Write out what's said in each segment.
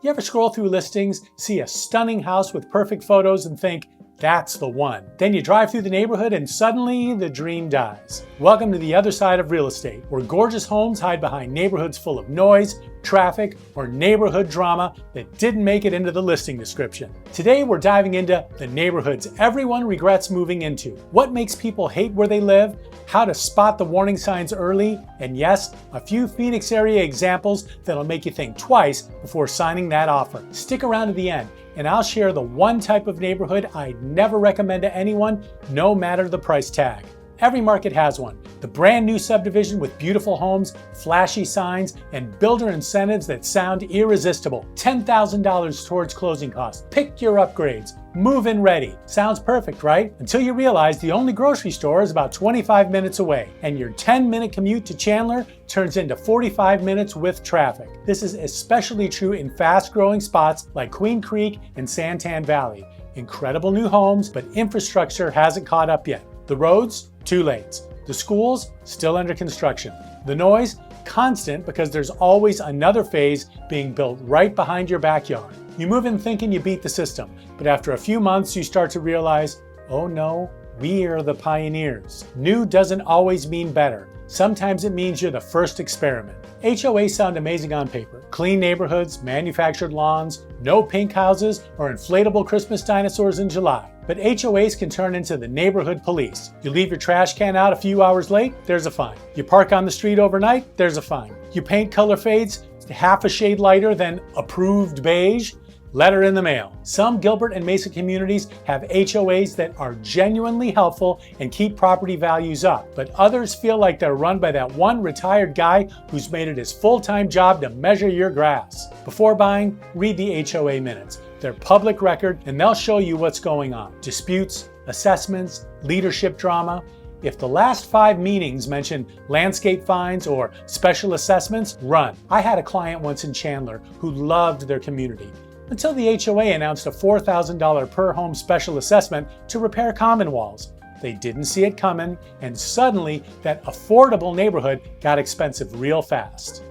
You ever scroll through listings, see a stunning house with perfect photos and think, that's the one. Then you drive through the neighborhood and suddenly the dream dies. Welcome to the other side of real estate, where gorgeous homes hide behind neighborhoods full of noise, traffic, or neighborhood drama that didn't make it into the listing description. Today we're diving into the neighborhoods everyone regrets moving into, what makes people hate where they live, how to spot the warning signs early, and yes, a few Phoenix area examples that'll make you think twice before signing that offer. Stick around to the end, and I'll share the one type of neighborhood I'd never recommend to anyone, no matter the price tag. Every market has one. The brand new subdivision with beautiful homes, flashy signs, and builder incentives that sound irresistible. $10,000 towards closing costs. Pick your upgrades. Move-in ready. Sounds perfect, right? Until you realize the only grocery store is about 25 minutes away, and your 10-minute commute to Chandler turns into 45 minutes with traffic. This is especially true in fast-growing spots like Queen Creek and Santan Valley. Incredible new homes, but infrastructure hasn't caught up yet. The roads, 2 lanes. The schools, still under construction. The noise, constant because there's always another phase being built right behind your backyard. You move in thinking you beat the system, but after a few months you start to realize, oh no, we're the pioneers. New doesn't always mean better. Sometimes it means you're the first experiment. HOAs sound amazing on paper. Clean neighborhoods, manufactured lawns, no pink houses, or inflatable Christmas dinosaurs in July. But HOAs can turn into the neighborhood police. You leave your trash can out a few hours late, there's a fine. You park on the street overnight, there's a fine. You paint color fades half a shade lighter than approved beige, letter in the mail. Some Gilbert and Mesa communities have HOAs that are genuinely helpful and keep property values up, but others feel like they're run by that one retired guy who's made it his full-time job to measure your grass. Before buying, read the HOA minutes. They're public record and they'll show you what's going on. Disputes, assessments, leadership drama. If the last 5 meetings mention landscape fines or special assessments, run. I had a client once in Chandler who loved their community, until the HOA announced a $4,000 per home special assessment to repair common walls. They didn't see it coming, and suddenly that affordable neighborhood got expensive real fast.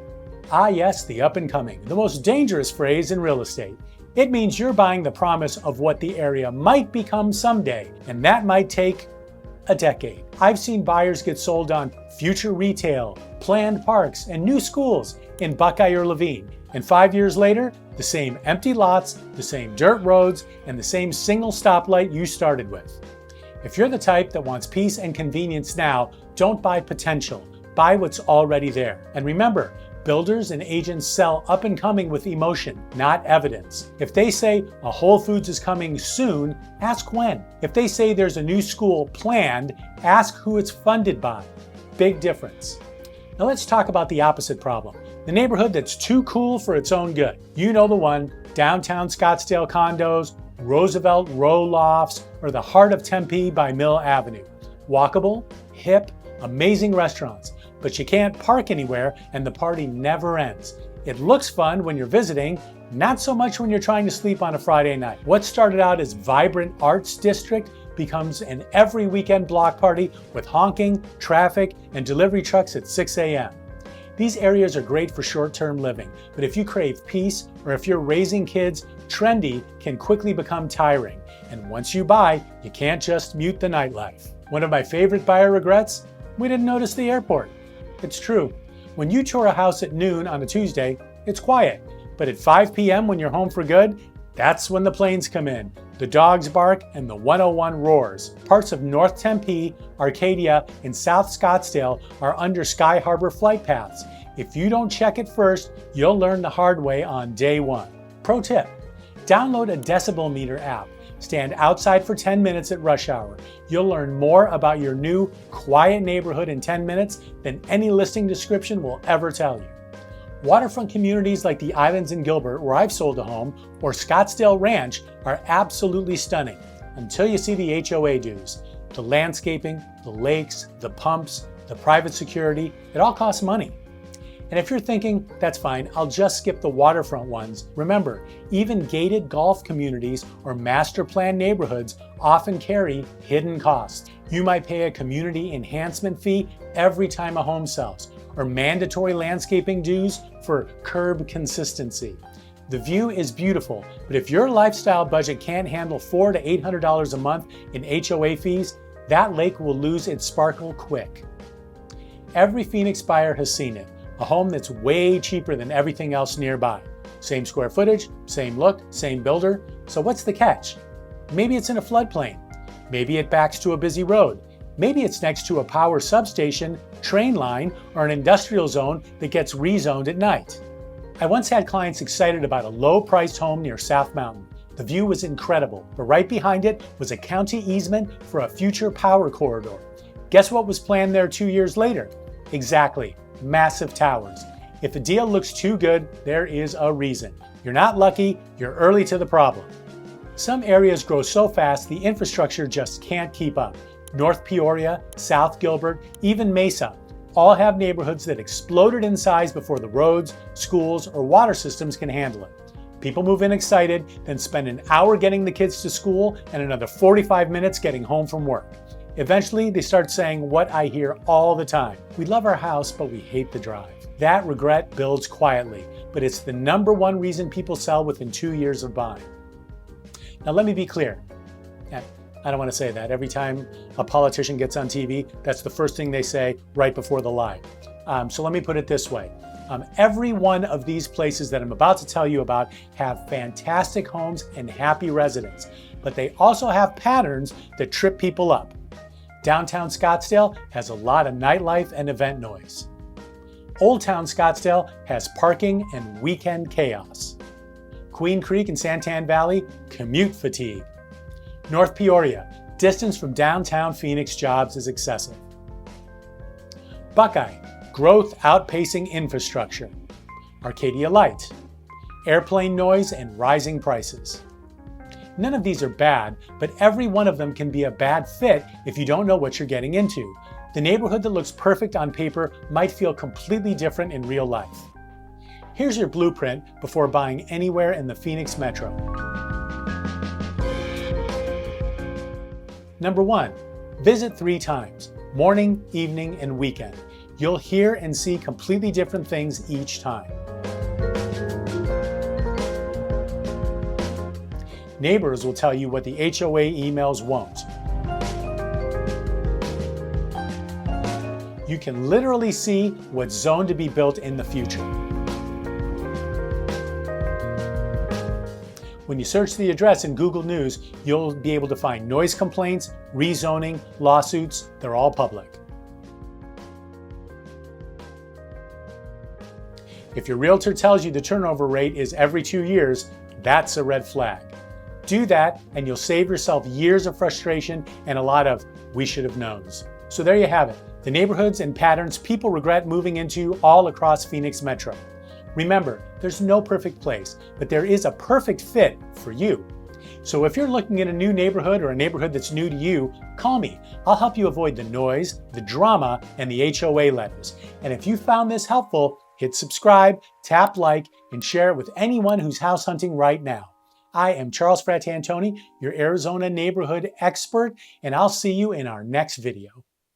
Ah yes, the up and coming, the most dangerous phrase in real estate. It means you're buying the promise of what the area might become someday, and that might take a decade. I've seen buyers get sold on future retail, planned parks, and new schools in Buckeye or Levine. And 5 years later, the same empty lots, the same dirt roads, and the same single stoplight you started with. If you're the type that wants peace and convenience now, don't buy potential. Buy what's already there. And remember, builders and agents sell up and coming with emotion, not evidence. If they say a Whole Foods is coming soon, ask when. If they say there's a new school planned, ask who it's funded by. Big difference. Now let's talk about the opposite problem. The neighborhood that's too cool for its own good. You know the one, downtown Scottsdale condos, Roosevelt row lofts, or the heart of Tempe by Mill Avenue. Walkable, hip, amazing restaurants, but you can't park anywhere and the party never ends. It looks fun when you're visiting, not so much when you're trying to sleep on a Friday night. What started out as vibrant arts district becomes an every weekend block party with honking, traffic, and delivery trucks at 6 a.m. These areas are great for short-term living, but if you crave peace or if you're raising kids, trendy can quickly become tiring. And once you buy, you can't just mute the nightlife. One of my favorite buyer regrets? We didn't notice the airport. It's true. When you tour a house at noon on a Tuesday, it's quiet. But at 5 p.m. when you're home for good, that's when the planes come in. The dogs bark and the 101 roars. Parts of North Tempe, Arcadia, and South Scottsdale are under Sky Harbor flight paths. If you don't check it first, you'll learn the hard way on day one. Pro tip, download a decibel meter app. Stand outside for 10 minutes at rush hour. You'll learn more about your new, quiet neighborhood in 10 minutes than any listing description will ever tell you. Waterfront communities like the Islands in Gilbert, where I've sold a home, or Scottsdale Ranch are absolutely stunning until you see the HOA dues. The landscaping, the lakes, the pumps, the private security, it all costs money. And if you're thinking, that's fine, I'll just skip the waterfront ones, remember, even gated golf communities or master plan neighborhoods often carry hidden costs. You might pay a community enhancement fee every time a home sells, or mandatory landscaping dues for curb consistency. The view is beautiful, but if your lifestyle budget can't handle $400 to $800 a month in HOA fees, that lake will lose its sparkle quick. Every Phoenix buyer has seen it, a home that's way cheaper than everything else nearby. Same square footage, same look, same builder. So what's the catch? Maybe it's in a floodplain. Maybe it backs to a busy road. Maybe it's next to a power substation, train line, or an industrial zone that gets rezoned at night. I once had clients excited about a low-priced home near South Mountain. The view was incredible, but right behind it was a county easement for a future power corridor. Guess what was planned there 2 years later? Exactly, massive towers. If a deal looks too good, there is a reason. You're not lucky, you're early to the problem. Some areas grow so fast the infrastructure just can't keep up. North Peoria, South Gilbert, even Mesa all have neighborhoods that exploded in size before the roads, schools, or water systems can handle it. People move in excited, then spend an hour getting the kids to school and another 45 minutes getting home from work. Eventually, they start saying what I hear all the time: we love our house, but we hate the drive. That regret builds quietly, but it's the #1 reason people sell within 2 years of buying. Now let me be clear. I don't want to say that. Every time a politician gets on TV, that's the first thing they say right before the lie. So let me put it this way. Every one of these places that I'm about to tell you about have fantastic homes and happy residents, but they also have patterns that trip people up. Downtown Scottsdale has a lot of nightlife and event noise. Old Town Scottsdale has parking and weekend chaos. Queen Creek and Santan Valley, commute fatigue. North Peoria, distance from downtown Phoenix jobs is excessive. Buckeye, growth outpacing infrastructure. Arcadia Light, airplane noise and rising prices. None of these are bad, but every one of them can be a bad fit if you don't know what you're getting into. The neighborhood that looks perfect on paper might feel completely different in real life. Here's your blueprint before buying anywhere in the Phoenix metro. Number 1, visit 3 times, morning, evening, and weekend. You'll hear and see completely different things each time. Neighbors will tell you what the HOA emails won't. You can literally see what's zoned to be built in the future. When you search the address in Google News, you'll be able to find noise complaints, rezoning, lawsuits. They're all public. If your realtor tells you the turnover rate is every 2 years, that's a red flag. Do that and you'll save yourself years of frustration and a lot of "we should have knowns." So there you have it, the neighborhoods and patterns people regret moving into all across Phoenix Metro. Remember, there's no perfect place, but there is a perfect fit for you. So if you're looking at a new neighborhood or a neighborhood that's new to you, call me. I'll help you avoid the noise, the drama, and the HOA letters. And if you found this helpful, hit subscribe, tap like, and share it with anyone who's house hunting right now. I am Charles Fratantoni, your Arizona neighborhood expert, and I'll see you in our next video.